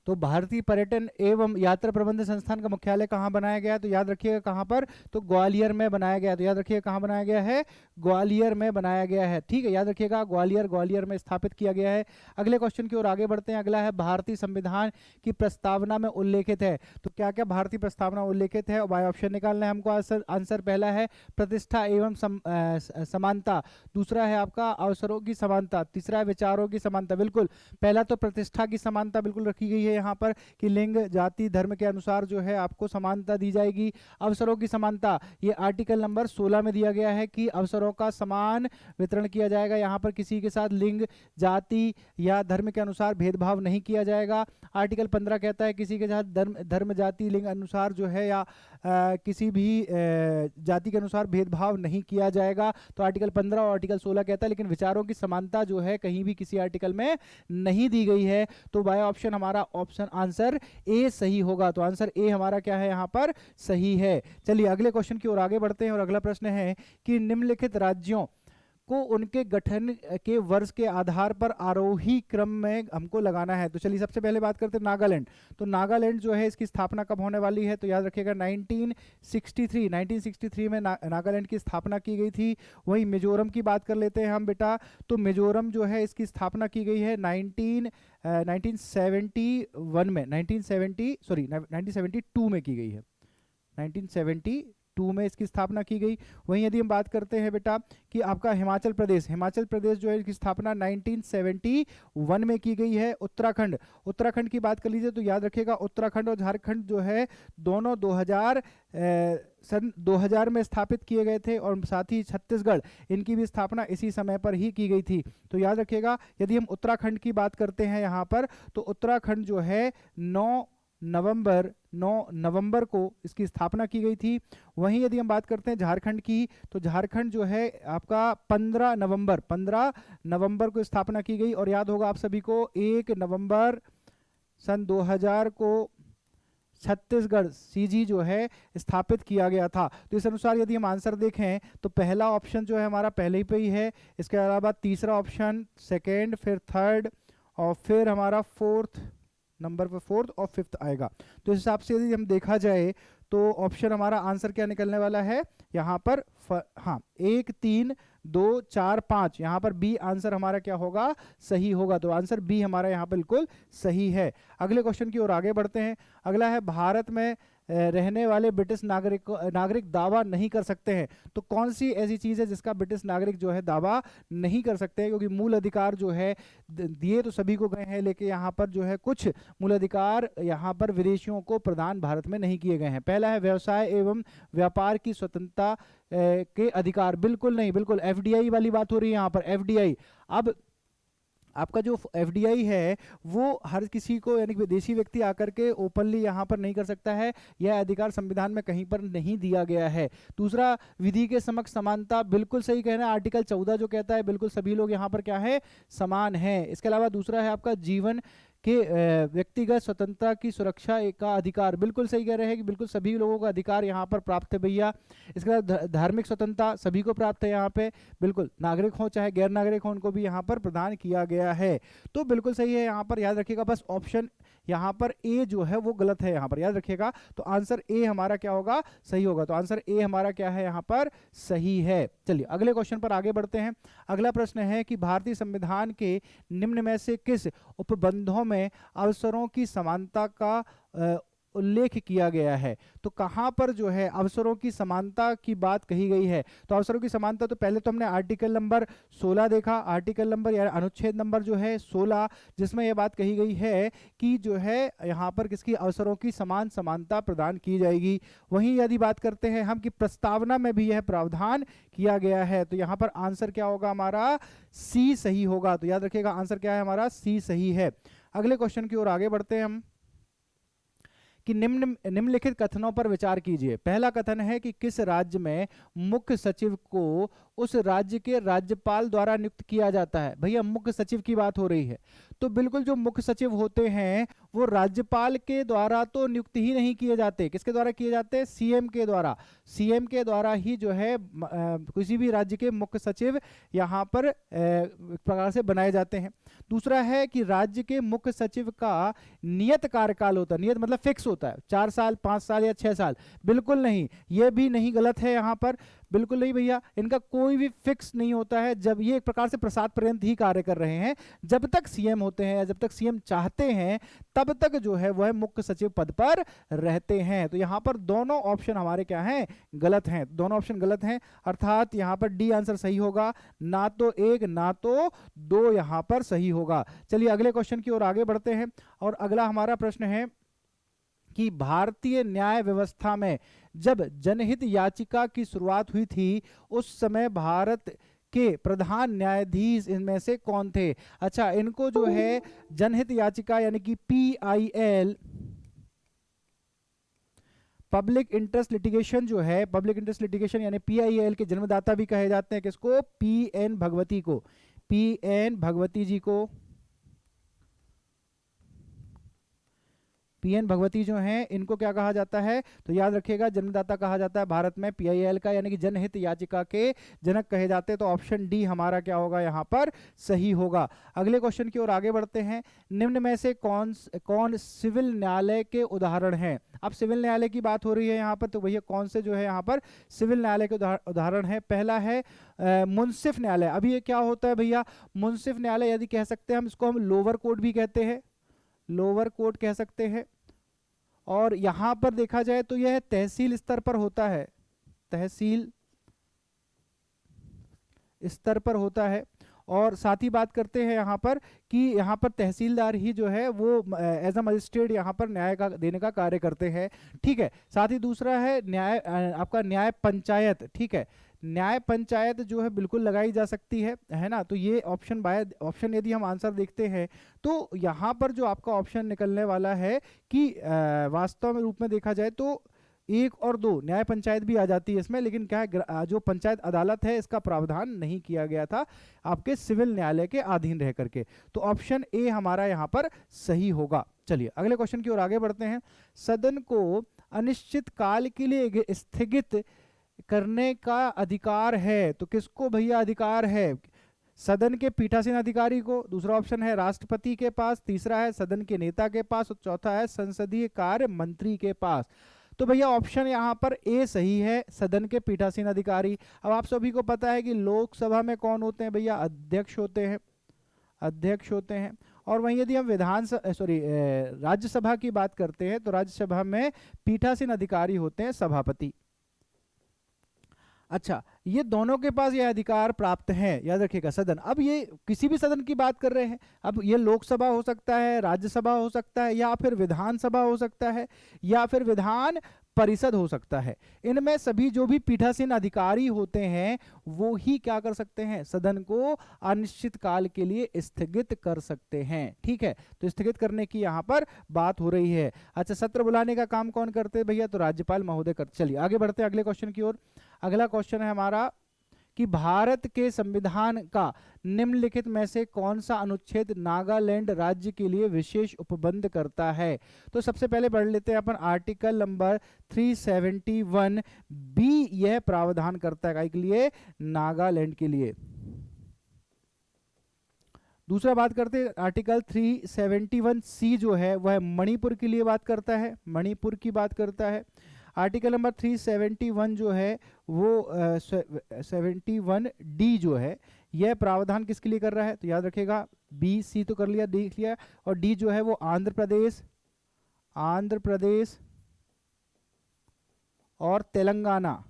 तो भारतीय पर्यटन एवं यात्रा प्रबंध संस्थान का मुख्यालय कहाँ बनाया गया है, तो याद रखिएगा कहाँ पर, तो ग्वालियर में बनाया गया है। तो याद रखिएगा कहाँ बनाया गया है, ग्वालियर में बनाया गया है, ठीक है। याद रखिएगा ग्वालियर में स्थापित किया गया है। अगले क्वेश्चन की ओर आगे बढ़ते हैं। अगला है भारतीय संविधान की प्रस्तावना में उल्लेखित है। तो क्या क्या भारतीय प्रस्तावना उल्लेखित है, बाय ऑप्शन निकालना है हमको। आंसर पहला है प्रतिष्ठा एवं समानता, दूसरा है आपका अवसरों की समानता, तीसरा है विचारों की समानता। बिल्कुल पहला तो प्रतिष्ठा की समानता बिल्कुल रखी गई है यहाँ पर कि लिंग जाति धर्म के अनुसार जो है आपको समानता दी जाएगी। अवसरों की समानता ये आर्टिकल नंबर 16 में दिया गया है कि अवसरों का समान वितरण किया जाएगा, यहाँ पर किसी के साथ लिंग जाति या धर्म के अनुसार भेदभाव नहीं किया जाएगा। आर्टिकल 15 कहता है किसी के साथ धर्म जाति लिंग अनुसार जो है या किसी भी जाति के अनुसार भेदभाव नहीं किया जाएगा। तो आर्टिकल 15 और आर्टिकल 16 कहता है, लेकिन विचारों की समानता जो है कहीं भी किसी आर्टिकल में नहीं दी गई है। तो बाय ऑप्शन हमारा ऑप्शन आंसर ए सही होगा। तो आंसर ए हमारा क्या है, यहाँ पर सही है। चलिए अगले क्वेश्चन की ओर आगे बढ़ते हैं और अगला प्रश्न है कि निम्नलिखित राज्यों को उनके गठन के वर्ष के आधार पर आरोही क्रम में हमको लगाना है। तो चलिए सबसे पहले बात करते हैं नागालैंड। तो नागालैंड जो है इसकी स्थापना कब होने वाली है, तो याद रखिएगा 1963 में नागालैंड की स्थापना की गई थी। वहीं मिजोरम की बात कर लेते हैं हम बेटा। तो मिजोरम जो है इसकी स्थापना की गई है 1972 में 1972 में की गई है, 1972 में इसकी स्थापना की गई। वहीं यदि हम बात करते हैं बेटा कि आपका हिमाचल प्रदेश जो है इसकी स्थापना 1971 में की गई है। उत्तराखंड की बात कर लीजिए तो याद रखिएगा उत्तराखंड और झारखंड जो है दोनों 2000 में स्थापित किए गए थे। और साथ ही छत्तीसगढ़, इनकी भी स्थापना इसी समय पर ही की गई थी। तो याद रखिएगा यदि हम उत्तराखंड की बात करते हैं यहाँ पर, तो उत्तराखंड जो है 9 नवंबर को इसकी स्थापना की गई थी। वहीं यदि हम बात करते हैं झारखंड की, तो झारखंड जो है आपका 15 नवंबर को स्थापना की गई। और याद होगा आप सभी को 1 नवंबर सन 2000 को छत्तीसगढ़ सीजी जो है स्थापित किया गया था। तो इस अनुसार यदि हम आंसर देखें तो पहला ऑप्शन जो है हमारा पहले ही पे ही है। इसके अलावा तीसरा ऑप्शन, सेकेंड, फिर थर्ड और फिर हमारा फोर्थ नंबर पर फोर्थ और फिफ्थ आएगा। तो इस हिसाब से यदि हम देखा जाए तो ऑप्शन हमारा आंसर क्या निकलने वाला है यहाँ पर, हाँ 1 3 2 4 5, यहाँ पर बी आंसर हमारा क्या होगा, सही होगा। तो आंसर बी हमारा यहाँ बिल्कुल सही है। अगले क्वेश्चन की ओर आगे बढ़ते हैं। अगला है भारत में रहने वाले ब्रिटिश नागरिक दावा नहीं कर सकते हैं। तो कौन सी ऐसी चीज़ है जिसका ब्रिटिश नागरिक जो है दावा नहीं कर सकते हैं, क्योंकि मूल अधिकार जो है दिए तो सभी को गए हैं, लेकिन यहाँ पर जो है कुछ मूल अधिकार यहाँ पर विदेशियों को प्रदान भारत में नहीं किए गए हैं। पहला है व्यवसाय एवं व्यापार की स्वतंत्रता के अधिकार, बिल्कुल नहीं, बिल्कुल एफडीआई वाली बात हो रही है यहाँ पर, एफडीआई। अब आपका जो एफडीआई है वो हर किसी को यानी विदेशी व्यक्ति आकर के ओपनली यहाँ पर नहीं कर सकता है, यह अधिकार संविधान में कहीं पर नहीं दिया गया है। दूसरा, विधि के समक्ष समानता, बिल्कुल सही कहना है, आर्टिकल 14 जो कहता है बिल्कुल सभी लोग यहाँ पर क्या है, समान है। इसके अलावा दूसरा है आपका जीवन कि व्यक्तिगत स्वतंत्रता की सुरक्षा का अधिकार, बिल्कुल सही कह रहे हैं कि बिल्कुल सभी लोगों का अधिकार यहाँ पर प्राप्त है भैया। इसके बाद धार्मिक स्वतंत्रता सभी को प्राप्त है यहाँ पे, बिल्कुल नागरिक हो चाहे गैर नागरिक हो उनको भी यहाँ पर प्रदान किया गया है। तो बिल्कुल सही है यहाँ पर, याद रखिएगा बस ऑप्शन यहाँ पर ए जो है वो गलत है यहाँ पर, याद रखिएगा। तो आंसर ए हमारा क्या होगा, सही होगा। तो आंसर ए हमारा क्या है यहाँ पर, सही है। चलिए अगले क्वेश्चन पर आगे बढ़ते हैं। अगला प्रश्न है कि भारतीय संविधान के निम्न में से किस उपबंधों में अवसरों की समानता का उल्लेख किया गया है। तो कहां पर जो है अवसरों की समानता की बात कही गई है? तो अवसरों की समानता तो पहले तो हमने आर्टिकल नंबर 16 देखा, आर्टिकल नंबर या अनुच्छेद नंबर जो है 16, जिसमें यह बात कही गई है कि जो है यहाँ पर किसकी अवसरों की समान समानता प्रदान की जाएगी। वहीं यदि बात करते हैं हम कि प्रस्तावना में भी यह प्रावधान किया गया है, तो यहाँ पर आंसर क्या होगा हमारा? सी सही होगा। तो याद रखिएगा आंसर क्या है हमारा? सी सही है। अगले क्वेश्चन की ओर आगे बढ़ते हैं हम कि निम्नलिखित कथनों पर विचार कीजिए। पहला कथन है कि किस राज्य में मुख्य सचिव को उस राज्य के राज्यपाल द्वारा नियुक्त किया जाता है? भैया मुख्य सचिव की बात हो रही है, तो बिल्कुल जो मुख्य सचिव होते हैं वो राज्यपाल के द्वारा तो नियुक्त ही नहीं किए जाते। किसके द्वारा किए जाते हैं? सीएम के द्वारा। सीएम के द्वारा ही जो है किसी भी राज्य के मुख्य सचिव यहाँ पर एक प्रकार से बनाए जाते हैं। दूसरा है कि राज्य के मुख्य सचिव का नियत कार्यकाल होता है। नियत मतलब फिक्स होता है, 4 साल, 5 साल या 6 साल। बिल्कुल नहीं, ये भी नहीं, गलत है यहाँ पर, बिल्कुल नहीं भैया, इनका कोई भी फिक्स नहीं होता है। जब ये एक प्रकार से प्रसाद पर्यंत ही कार्य कर रहे हैं, जब तक सीएम होते हैं या जब तक सीएम चाहते हैं तब तक जो है वह मुख्य सचिव पद पर रहते हैं। तो यहाँ पर दोनों ऑप्शन हमारे क्या हैं? गलत हैं। दोनों ऑप्शन गलत हैं, अर्थात यहाँ पर डी आंसर सही होगा, ना तो 1 ना तो 2 यहाँ पर सही होगा। चलिए अगले क्वेश्चन की ओर आगे बढ़ते हैं और अगला हमारा प्रश्न है कि भारतीय न्याय व्यवस्था में जब जनहित याचिका की शुरुआत हुई थी उस समय भारत के प्रधान न्यायाधीश इनमें से कौन थे? अच्छा, इनको जो है जनहित याचिका यानी कि PIL, पब्लिक इंटरेस्ट लिटिगेशन जो है, पब्लिक इंटरेस्ट लिटिगेशन यानी PIL के जन्मदाता भी कहे जाते हैं। किसको? PN भगवती को, PN भगवती जी को। PN भगवती जो हैं इनको क्या कहा जाता है? तो याद रखिएगा जन्मदाता कहा जाता है भारत में PIL का, यानी कि जनहित याचिका के जनक कहे जाते हैं। तो ऑप्शन डी हमारा क्या होगा यहाँ पर? सही होगा। अगले क्वेश्चन की ओर आगे बढ़ते हैं। निम्न में से कौन सिविल न्यायालय के उदाहरण हैं? अब सिविल न्यायालय की बात हो रही है यहाँ पर, तो भैया कौन से जो है यहाँ पर सिविल न्यायालय के उदाहरण है? पहला है मुंसिफ न्यायालय। अभी ये क्या होता है भैया? मुंसिफ न्यायालय यदि कह सकते हैं हम इसको, हम लोअर कोर्ट भी कहते हैं, लोअर कोर्ट कह सकते हैं। और यहां पर देखा जाए तो यह तहसील स्तर पर होता है, तहसील स्तर पर होता है। और साथ ही बात करते हैं यहाँ पर कि यहाँ पर तहसीलदार ही जो है वो एज अ मजिस्ट्रेट यहाँ पर न्याय का देने का कार्य करते हैं। ठीक है, साथ ही दूसरा है न्याय, आपका न्याय पंचायत। ठीक है, न्याय पंचायत जो है बिल्कुल लगाई जा सकती है ना। तो ये ऑप्शन बाय ऑप्शन यदि हम आंसर देखते हैं तो यहाँ पर जो आपका ऑप्शन निकलने वाला है कि वास्तव में रूप में देखा जाए तो 1 और 2 न्याय पंचायत भी आ जाती है इसमें, लेकिन क्या है जो पंचायत अदालत है इसका प्रावधान नहीं किया गया था आपके सिविल न्यायालय के अधीन रह करके। तो ऑप्शन ए हमारा यहाँ पर सही होगा। चलिए अगले क्वेश्चन की ओर आगे बढ़ते हैं। सदन को अनिश्चित काल के लिए स्थगित करने का अधिकार है, तो किसको भैया अधिकार है? सदन के पीठासीन अधिकारी को, दूसरा ऑप्शन है राष्ट्रपति के पास, तीसरा है सदन के नेता के पास और चौथा है संसदीय कार्य मंत्री के पास। तो भैया ऑप्शन यहाँ पर ए सही है, सदन के पीठासीन अधिकारी। अब आप सभी को पता है कि लोकसभा में कौन होते हैं भैया? अध्यक्ष होते हैं, अध्यक्ष होते हैं। और वहीं यदि हम राज्यसभा की बात करते हैं तो राज्यसभा में पीठासीन अधिकारी होते हैं सभापति। अच्छा, ये दोनों के पास ये अधिकार प्राप्त है, याद रखिएगा सदन। अब ये किसी भी सदन की बात कर रहे हैं, अब ये लोकसभा हो सकता है, राज्यसभा हो सकता है, या फिर विधानसभा हो सकता है, या फिर विधान परिषद हो सकता है। इनमें सभी जो भी पीठासीन अधिकारी होते हैं वो ही क्या कर सकते हैं? सदन को अनिश्चित काल के लिए स्थगित कर सकते हैं। ठीक है, तो स्थगित करने की यहाँ पर बात हो रही है। अच्छा, सत्र बुलाने का काम कौन करते हैं भैया? तो राज्यपाल महोदय करते। चलिए आगे बढ़ते हैं अगले क्वेश्चन की ओर। अगला क्वेश्चन है हमारा कि भारत के संविधान का निम्नलिखित में से कौन सा अनुच्छेद नागालैंड राज्य के लिए विशेष उपबंध करता है? तो सबसे पहले पढ़ लेते हैं अपन आर्टिकल नंबर 371 बी, यह प्रावधान करता है के लिए, नागालैंड के लिए। दूसरा बात करते हैं आर्टिकल 371 सी जो है वह मणिपुर के लिए बात करता है, मणिपुर की बात करता है। आर्टिकल नंबर 371 जो है वो 71 डी जो है यह प्रावधान किसके लिए कर रहा है? तो याद रखिएगा बी सी तो कर लिया, देख लिया, और डी जो है वो आंध्र प्रदेश, आंध्र प्रदेश और तेलंगाना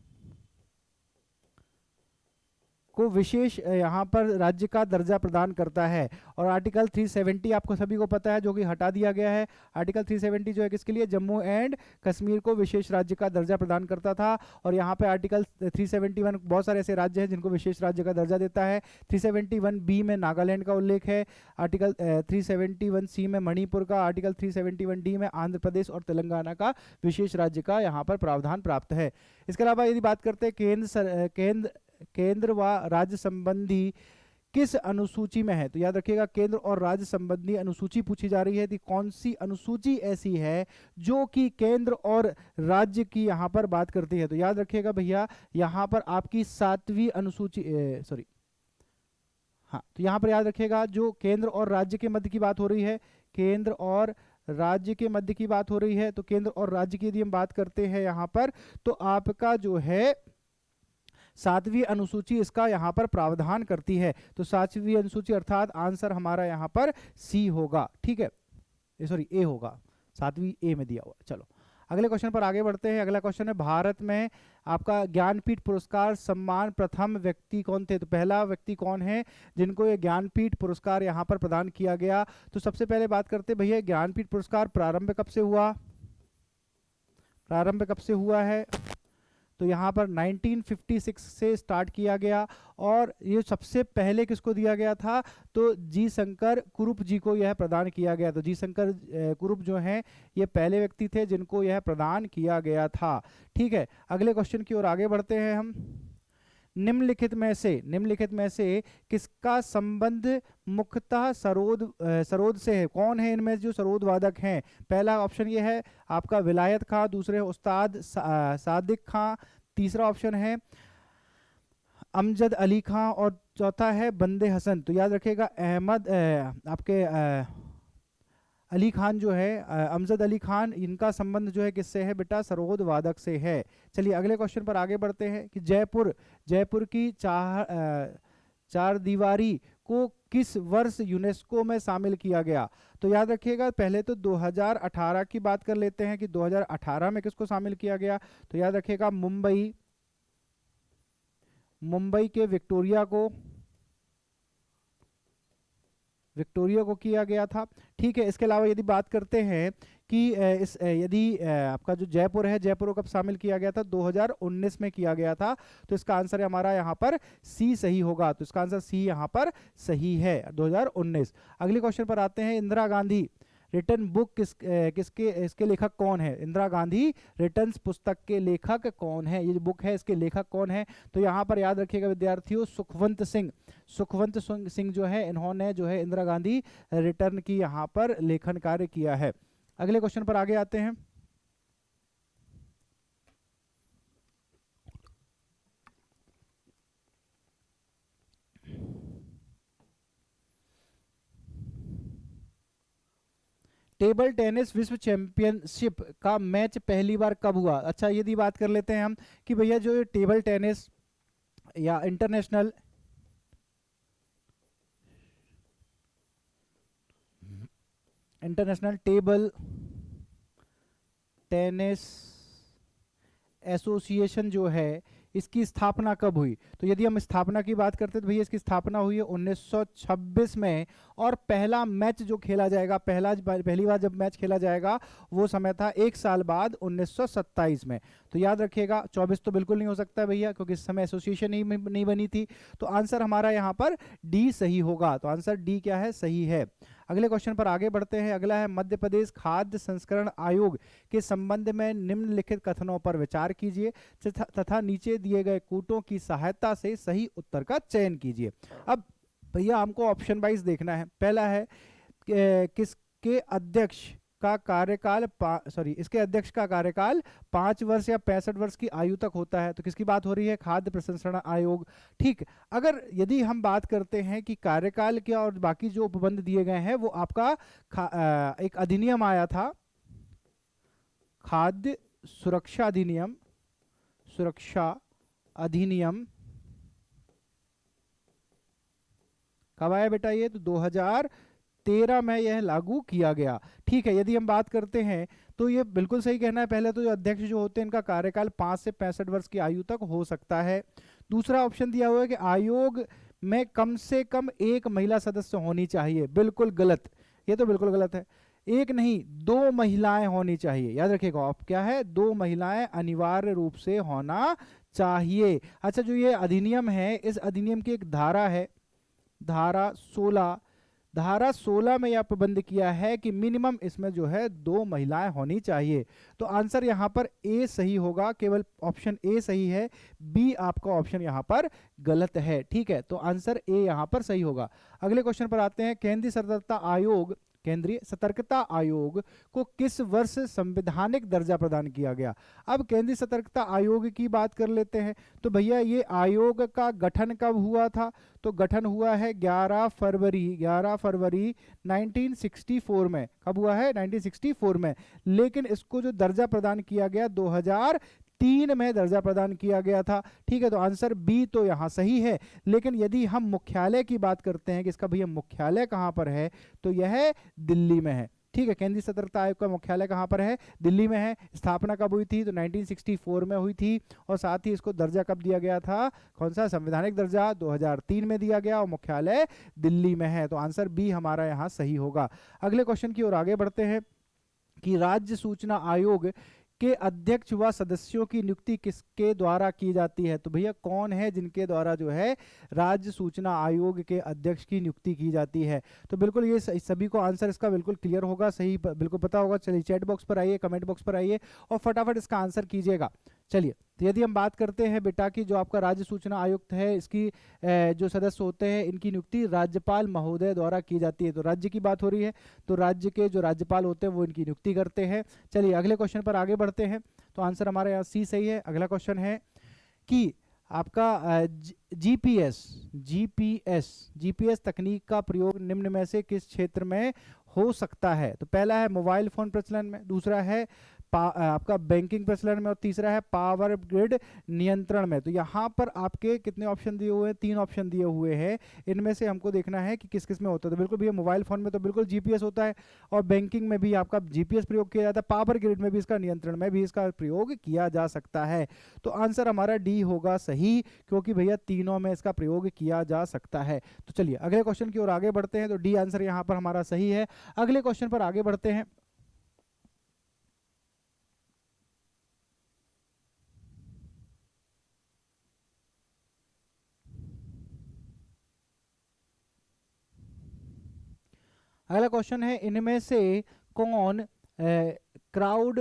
को विशेष यहाँ पर राज्य का दर्जा प्रदान करता है। और आर्टिकल 370 आपको सभी को पता है, जो कि हटा दिया गया है। आर्टिकल 370 जो है किसके लिए, जम्मू एंड कश्मीर को विशेष राज्य का दर्जा प्रदान करता था। और यहाँ पे आर्टिकल 371 बहुत सारे ऐसे राज्य हैं जिनको विशेष राज्य का दर्जा देता है। 371B में नागालैंड का उल्लेख है, आर्टिकल 371C में मणिपुर का, आर्टिकल 371D में आंध्र प्रदेश और तेलंगाना का विशेष राज्य का यहाँ पर प्रावधान प्राप्त है। इसके अलावा यदि बात करते हैं केंद्र व राज्य संबंधी किस अनुसूची में है, तो याद रखिएगा केंद्र और राज्य संबंधी अनुसूची पूछी जा रही है कि कौन सी अनुसूची ऐसी है जो कि केंद्र और राज्य की यहाँ पर बात करती है। तो याद रखिएगा भैया यहाँ पर आपकी 7वीं अनुसूची हाँ, तो यहाँ पर याद रखिएगा जो केंद्र और राज्य के मध्य की बात हो रही है, केंद्र और राज्य के मध्य की बात हो रही है। तो केंद्र और राज्य की यदि हम बात करते हैं यहाँ पर, तो आपका जो है 7वीं अनुसूची इसका यहाँ पर प्रावधान करती है। तो 7वीं अनुसूची अर्थात आंसर हमारा यहाँ पर सी होगा, ठीक है, सॉरी ए होगा, 7वीं ए में दिया हुआ। चलो अगले क्वेश्चन पर आगे बढ़ते हैं। अगला क्वेश्चन है, भारत में आपका ज्ञानपीठ पुरस्कार सम्मान प्रथम व्यक्ति कौन थे। तो पहला व्यक्ति कौन है जिनको ये ज्ञानपीठ पुरस्कार यहाँ पर प्रदान किया गया। तो सबसे पहले बात करते हैं भैया ज्ञानपीठ पुरस्कार प्रारंभ कब से हुआ, प्रारंभ कब से हुआ है। तो यहाँ पर 1956 से स्टार्ट किया गया। और ये सबसे पहले किसको दिया गया था, तो जी शंकर कुरुप जी को यह प्रदान किया गया। तो जी शंकर कुरुप जो हैं ये पहले व्यक्ति थे जिनको यह प्रदान किया गया था, ठीक है। अगले क्वेश्चन की ओर आगे बढ़ते हैं हम। निम्नलिखित में से किसका संबंध मुख्यतः सरोद से है। कौन है इनमें जो सरोद वादक हैं। पहला ऑप्शन ये है आपका विलायत खां, दूसरे उस्ताद सादिक खां, तीसरा ऑप्शन है अमजद अली खां और चौथा है बंदे हसन। तो याद रखिएगा अहमद आपके अली खान जो है अमजद अली खान, इनका संबंध जो है किससे है बेटा, सरोद वादक से है। चलिए अगले क्वेश्चन पर आगे बढ़ते हैं कि जयपुर की चार दीवारी को किस वर्ष यूनेस्को में शामिल किया गया। तो याद रखिएगा पहले तो 2018 की बात कर लेते हैं कि 2018 में किसको शामिल किया गया। तो याद रखिएगा मुंबई के विक्टोरिया को किया गया था, ठीक है। इसके अलावा यदि बात करते हैं कि यदि आपका जो जयपुर है, जयपुर को कब शामिल किया गया था, 2019 में किया गया था। तो इसका आंसर हमारा यहाँ पर सी सही होगा। तो इसका आंसर सी यहाँ पर सही है, 2019। अगले क्वेश्चन पर आते हैं, इंदिरा गांधी रिटर्न बुक इसके लेखक कौन है। इंदिरा गांधी रिटर्न्स पुस्तक के लेखक कौन है, ये जो बुक है इसके लेखक कौन है। तो यहाँ पर याद रखिएगा विद्यार्थियों सुखवंत सिंह जो है, इन्होंने जो है इंदिरा गांधी रिटर्न की यहाँ पर लेखन कार्य किया है। अगले क्वेश्चन पर आगे आते हैं। टेबल टेनिस विश्व चैंपियनशिप का मैच पहली बार कब हुआ। अच्छा यदि बात कर लेते हैं हम कि भैया जो टेबल टेनिस या इंटरनेशनल टेबल टेनिस एसोसिएशन जो है इसकी स्थापना कब हुई। तो यदि हम स्थापना की बात करते हैं तो भैया इसकी स्थापना हुई है 1926 में। और पहला मैच जो खेला जाएगा, पहली बार जब मैच खेला जाएगा वो समय था 1 साल बाद 1927 में। तो याद रखिएगा 24 तो बिल्कुल नहीं हो सकता भैया, क्योंकि इस समय एसोसिएशन ही नहीं बनी थी। तो आंसर हमारा यहाँ पर डी सही होगा। तो आंसर डी क्या है, सही है। अगले क्वेश्चन पर आगे बढ़ते हैं। अगला है मध्य प्रदेश खाद्य संस्करण आयोग के संबंध में निम्नलिखित कथनों पर विचार कीजिए तथा नीचे दिए गए कूटों की सहायता से सही उत्तर का चयन कीजिए। अब भैया हमको ऑप्शन वाइज देखना है। पहला है किसके अध्यक्ष का कार्यकाल इसके अध्यक्ष का कार्यकाल 5 वर्ष या 65 वर्ष की आयु तक होता है। तो किसकी बात हो रही है, खाद्य प्रसंस्करण आयोग, ठीक। अगर यदि हम बात करते हैं कि कार्यकाल क्या और बाकी जो उपबंध दिए गए हैं, वो आपका एक अधिनियम आया था, खाद्य सुरक्षा अधिनियम कब आया बेटा, ये तो 2000 2013 में यह लागू किया गया। ठीक है, यदि हम बात करते हैं तो ये बिल्कुल सही कहना है। पहले तो जो अध्यक्ष जो होते हैं इनका कार्यकाल 5 से 65 वर्ष की आयु तक हो सकता है। दूसरा ऑप्शन दिया हुआ है कि आयोग में कम से कम एक महिला सदस्य होनी चाहिए। बिल्कुल गलत, ये तो बिल्कुल गलत है। एक नहीं, 2 महिलाएं होनी चाहिए। याद रखिएगा, आप क्या है, 2 महिलाएं अनिवार्य रूप से होना चाहिए। अच्छा, जो ये अधिनियम है, इस अधिनियम की एक धारा है, धारा 16। धारा 16 में यह पाबंद किया है कि मिनिमम इसमें जो है 2 महिलाएं होनी चाहिए। तो आंसर यहां पर ए सही होगा, केवल ऑप्शन ए सही है, बी आपका ऑप्शन यहां पर गलत है। ठीक है, तो आंसर ए यहां पर सही होगा। अगले क्वेश्चन पर आते हैं। केंद्रीय सतर्कता आयोग को किस वर्ष संवैधानिक दर्जा प्रदान किया गया? अब केंद्रीय सतर्कता आयोग की बात कर लेते हैं। तो भैया ये आयोग का गठन कब हुआ था? तो गठन हुआ है 11 फरवरी 1964 में। कब हुआ है? 1964 में। लेकिन इसको जो दर्जा प्रदान किया गया 2003 में दर्जा प्रदान किया गया था। ठीक है, तो आंसर बी तो यहां सही है। लेकिन यदि हम मुख्यालय की बात करते हैं कि इसका भैया मुख्यालय कहां पर है, तो यह दिल्ली में है। ठीक है, केंद्रीय सतर्कता आयोग का मुख्यालय कहां पर है? दिल्ली में है। स्थापना कब हुई थी? तो 1964 में हुई थी। और साथ ही इसको दर्जा कब दिया गया था? कौन सा? संवैधानिक दर्जा 2003 में दिया गया और मुख्यालय दिल्ली में है। तो आंसर बी हमारा यहां सही होगा। अगले क्वेश्चन की ओर आगे बढ़ते हैं कि राज्य सूचना आयोग के अध्यक्ष व सदस्यों की नियुक्ति किसके द्वारा की जाती है? तो भैया कौन है जिनके द्वारा जो है राज्य सूचना आयोग के अध्यक्ष की नियुक्ति की जाती है? तो बिल्कुल ये सभी को आंसर इसका बिल्कुल क्लियर होगा, सही बिल्कुल पता होगा। चलिए चैट बॉक्स पर आइए, कमेंट बॉक्स पर आइए और फटाफट इसका आंसर कीजिएगा। चलिए, तो यदि हम बात करते हैं बेटा की जो आपका राज्य सूचना आयुक्त है, इसकी जो सदस्य होते हैं इनकी नियुक्ति राज्यपाल महोदय द्वारा की जाती है। तो राज्य की बात हो रही है, तो राज्य के जो राज्यपाल होते हैं वो इनकी नियुक्ति करते हैं। चलिए अगले क्वेश्चन पर आगे बढ़ते हैं। तो आंसर हमारे यहाँ सी सही है। अगला क्वेश्चन है कि आपका जीपीएस तकनीक का प्रयोग निम्न में से किस क्षेत्र में हो सकता है? तो पहला है मोबाइल फोन प्रचलन में, दूसरा है आपका बैंकिंग प्रचलन में और तीसरा है पावर ग्रिड नियंत्रण में। तो यहाँ पर आपके कितने ऑप्शन दिए हुए हैं? 3 ऑप्शन दिए हुए हैं। इनमें से हमको देखना है कि किस किस में होता है। तो बिल्कुल भैया मोबाइल फोन में तो बिल्कुल जीपीएस होता है और बैंकिंग में भी आपका जीपीएस प्रयोग किया जाता है, पावर ग्रिड में भी इसका नियंत्रण में भी इसका प्रयोग किया जा सकता है। तो आंसर हमारा डी होगा सही, क्योंकि भैया तीनों में इसका प्रयोग किया जा सकता है। तो चलिए अगले क्वेश्चन की ओर आगे बढ़ते हैं। तो डी आंसर यहाँ पर हमारा सही है। अगले क्वेश्चन पर आगे बढ़ते हैं। अगला क्वेश्चन है, इनमें से कौन क्राउड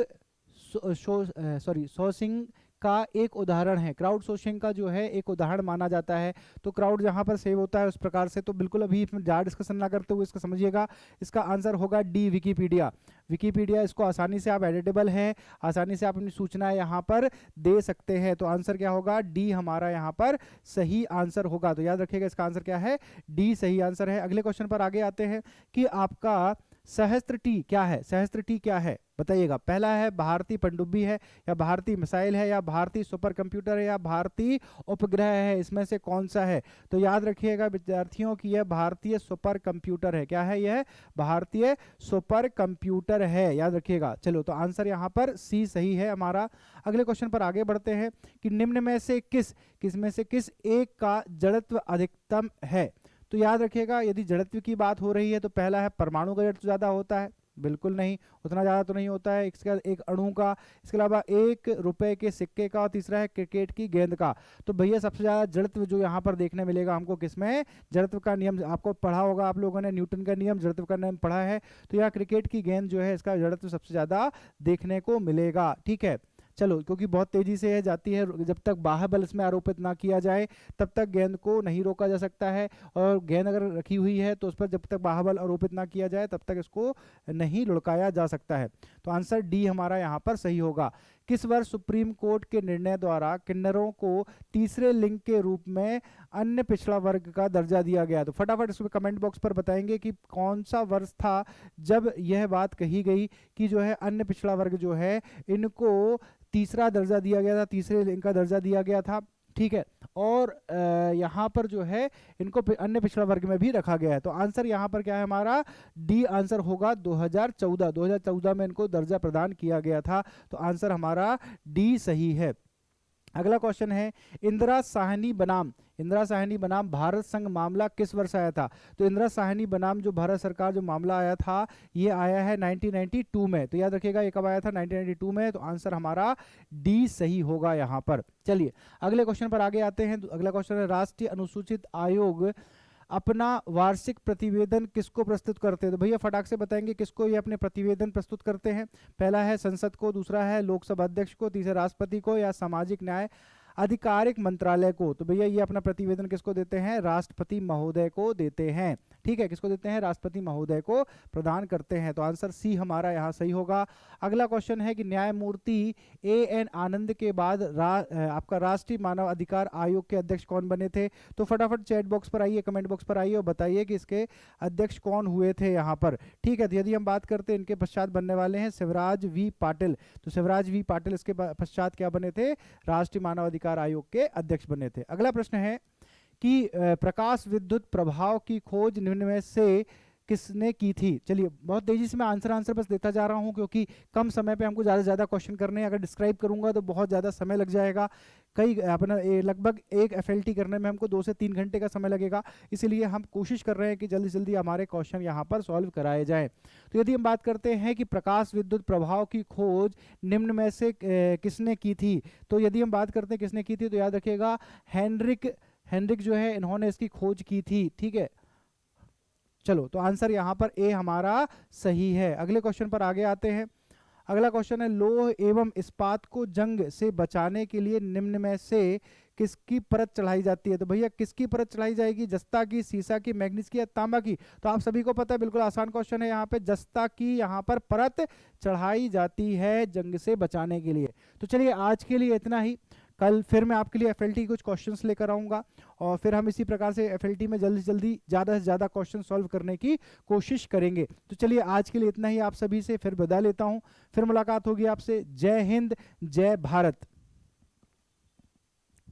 सोर्सिंग का एक उदाहरण है? क्राउड सोर्सिंग का जो है एक उदाहरण माना जाता है। तो क्राउड जहां पर सेव होता है उस प्रकार से। तो बिल्कुल अभी इसमें ज़्यादा डिस्कशन ना करते हुए इसका समझिएगा। इसका आंसर होगा डी, विकीपीडिया। विकीपीडिया, इसको आसानी से आप एडिटेबल है, आसानी से आप अपनी सूचनाएं यहाँ पर दे सकते हैं। तो आंसर क्या होगा? डी हमारा यहाँ पर सही आंसर होगा। तो याद रखिएगा इसका आंसर क्या है? डी सही आंसर है। अगले क्वेश्चन पर आगे आते हैं कि आपका सहस्त्र टी क्या है? सहस्त्र टी क्या है बताइएगा। पहला है भारतीय पनडुब्बी है, या भारतीय मिसाइल है, या भारतीय सुपर कंप्यूटर है, या भारतीय उपग्रह है। इसमें से कौन सा है? तो याद रखिएगा विद्यार्थियों की यह भारतीय सुपर कंप्यूटर है। क्या है यह? भारतीय सुपर कंप्यूटर है, याद रखिएगा। चलो, तो आंसर यहाँ पर सी सही है हमारा। अगले क्वेश्चन पर आगे बढ़ते हैं कि निम्न में से किस एक का जड़त्व अधिकतम है? तो याद रखिएगा, यदि जड़त्व की बात हो रही है तो पहला है परमाणु का जड़त्व ज्यादा होता है। बिल्कुल नहीं, उतना ज़्यादा तो नहीं होता है। इसके बाद एक अणु का, इसके अलावा 1 रुपए के सिक्के का, और तीसरा है क्रिकेट की गेंद का। तो भैया सबसे ज़्यादा जड़त्व जो यहाँ पर देखने मिलेगा हमको किसमें? जड़त्व का नियम आपको पढ़ा होगा आप लोगों ने, न्यूटन का नियम, जड़त्व का नियम पढ़ा है। तो यहाँ क्रिकेट की गेंद जो है इसका जड़त्व सबसे ज़्यादा देखने को मिलेगा। ठीक है, चलो, क्योंकि बहुत तेजी से जाती है, जब तक बाह्य बल इसमें आरोपित ना किया जाए तब तक गेंद को नहीं रोका जा सकता है। और गेंद अगर रखी हुई है तो उस पर जब तक बाह्य बल आरोपित ना किया जाए तब तक इसको नहीं लुढ़काया जा सकता है। तो आंसर डी हमारा यहाँ पर सही होगा। किस वर्ष सुप्रीम कोर्ट के निर्णय द्वारा किन्नरों को तीसरे लिंग के रूप में अन्य पिछड़ा वर्ग का दर्जा दिया गया? तो फटाफट इसमें कमेंट बॉक्स पर बताएंगे कि कौन सा वर्ष था जब यह बात कही गई कि जो है अन्य पिछड़ा वर्ग जो है इनको तीसरा दर्जा दिया गया था, तीसरे लिंग का दर्जा दिया गया था। ठीक है, और यहाँ पर जो है इनको अन्य पिछड़ा वर्ग में भी रखा गया है। तो आंसर यहाँ पर क्या है हमारा, डी आंसर होगा 2014 में इनको दर्जा प्रदान किया गया था। तो आंसर हमारा डी सही है। अगला क्वेश्चन है, इंदिरा साहनी बनाम भारत संघ मामला किस वर्ष आया था? तो इंदिरा साहनी बनाम जो भारत सरकार जो मामला आया था ये आया है 1992 में। तो याद रखिएगा ये कब आया था, 1992 में। तो आंसर हमारा डी सही होगा यहाँ पर। चलिए अगले क्वेश्चन पर आगे आते हैं। अगला क्वेश्चन है, राष्ट्रीय अनुसूचित आयोग अपना वार्षिक प्रतिवेदन किसको प्रस्तुत करते हैं? तो भैया फटाक से बताएंगे किसको ये अपने प्रतिवेदन प्रस्तुत करते हैं। पहला है संसद को, दूसरा है लोकसभा अध्यक्ष को, तीसरा राष्ट्रपति को, या सामाजिक न्याय आधिकारिक मंत्रालय को। तो भैया ये अपना प्रतिवेदन किसको देते हैं? राष्ट्रपति महोदय को देते हैं। ठीक है, किसको देते हैं? राष्ट्रपति महोदय को प्रदान करते हैं। तो आंसर सी हमारा यहाँ सही होगा। अगला क्वेश्चन है कि न्यायमूर्ति एएन आनंद के बाद आपका राष्ट्रीय मानव अधिकार आयोग के अध्यक्ष कौन बने थे? तो फटाफट चैट बॉक्स पर आइए, कमेंट बॉक्स पर आइए और बताइए कि इसके अध्यक्ष कौन हुए थे यहाँ पर। ठीक है, तो यदि हम बात करते हैं इनके पश्चात बनने वाले हैं शिवराज वी पाटिल। तो शिवराज वी पाटिल इसके पश्चात क्या बने थे? राष्ट्रीय मानव अधिकार आयोग के अध्यक्ष बने थे। अगला प्रश्न है कि प्रकाश विद्युत प्रभाव की खोज निम्न में से किसने की थी? चलिए बहुत तेजी से मैं आंसर बस देता जा रहा हूं क्योंकि कम समय पे हमको ज़्यादा से ज़्यादा क्वेश्चन करने हैं। अगर डिस्क्राइब करूंगा तो बहुत ज़्यादा समय लग जाएगा। कई अपना लगभग एक एफएलटी करने में हमको 2 से 3 घंटे का समय लगेगा। इसीलिए हम कोशिश कर रहे हैं कि जल्दी जल्दी हमारे क्वेश्चन यहाँ पर सॉल्व कराए जाएँ। तो यदि हम बात करते हैं कि प्रकाश विद्युत प्रभाव की खोज निम्न में से किसने की थी, तो यदि हम बात करते हैं किसने की थी तो याद रखिएगा हेनरिक जो है इन्होंने इसकी खोज की थी। ठीक है, चलो तो आंसर यहाँ पर ए हमारा सही है। अगले क्वेश्चन पर आगे आते हैं। अगला क्वेश्चन है, लोह एवं इस्पात को जंग से बचाने के लिए निम्न में से किसकी परत चढ़ाई जाती है? तो भैया किसकी परत चढ़ाई जाएगी? जस्ता की, सीसा की, मैग्नीज की या तांबा की? तो आप सभी को पता है, बिल्कुल आसान क्वेश्चन है। यहाँ पे जस्ता की यहाँ पर परत चढ़ाई जाती है जंग से बचाने के लिए। तो चलिए आज के लिए इतना ही। कल फिर मैं आपके लिए एफएलटी कुछ क्वेश्चंस लेकर आऊँगा और फिर हम इसी प्रकार से एफएलटी में जल्दी से जल्दी ज़्यादा से ज़्यादा क्वेश्चन सॉल्व करने की कोशिश करेंगे। तो चलिए आज के लिए इतना ही। आप सभी से फिर विदा लेता हूँ, फिर मुलाकात होगी आपसे। जय हिंद, जय भारत।